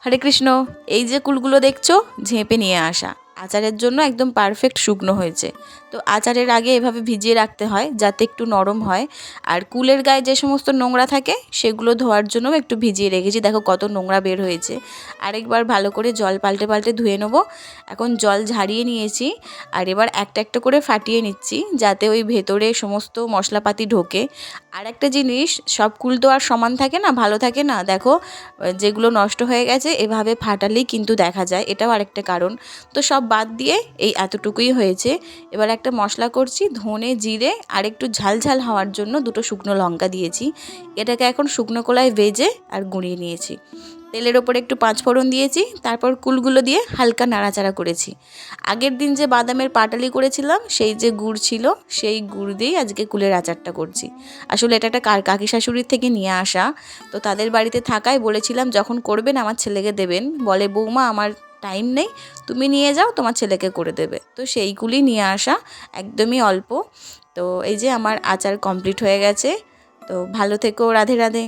হরে কৃষ্ণ। এই যে কুলগুলো দেখছো ঝেঁপে নিয়ে আসা, আচারের জন্য একদম পারফেক্ট শুকনো হয়েছে। তো আচারের আগে এভাবে ভিজিয়ে রাখতে হয় যাতে একটু নরম হয়। আর কুলের গায়ে যে সমস্ত নোংরা থাকে সেগুলো ধোয়ার জন্য একটু ভিজিয়ে রেখেছি। দেখো কত নোংরা বের হয়েছে। আরেকবার ভালো করে জল পাল্টে পাল্টে ধুয়ে নেবো। এখন জল ঝারিয়ে নিয়েছি আর এবার একটা একটা করে ফাটিয়ে নিচ্ছি যাতে ওই ভেতরে সমস্ত মশলাপাতি ঢোকে। আর একটা জিনিস, সব কুল তো আর সমান থাকে না, ভালো থাকে না। দেখো যেগুলো নষ্ট হয়ে গেছে এভাবে ফাটালেই কিন্তু দেখা যায়, এটাও আরেকটা কারণ। তো সব বাদ দিয়ে এই এতটুকুই হয়েছে। এবার একটা মশলা করছি, ধনে জিরে আর একটু ঝাল ঝাল হওয়ার জন্য 2টো শুকনো লঙ্কা দিয়েছি। এটাকে এখন শুকনো কড়ায় ভেজে আর গুঁড়িয়ে নিয়েছি। তেলের ওপরে একটু পাঁচফোড়ন দিয়েছি, তারপর কুলগুলো দিয়ে হালকা নাড়াচাড়া করেছি। আগের দিন যে বাদামের পাটালি করেছিলাম সেই যে গুড় ছিল সেই গুড় দিয়েই আজকে কুলের আচারটা করছি। আসলে এটা একটা কাকি শাশুড়ির থেকে নিয়ে আসা, তো তাদের বাড়িতে থাকায় বলেছিলাম যখন করবেন আমার ছেলেকে দেবেন। বলে বৌমা আমার টাইম নেই, তুমি নিয়ে যাও, তোমার ছেলেকে করে দেবে। তো সেইগুলি নিয়ে আসা, একদমই অল্প। তো এই যে আমার আচার কমপ্লিট হয়ে গেছে। তো ভালো থেকো, রাধে রাধে।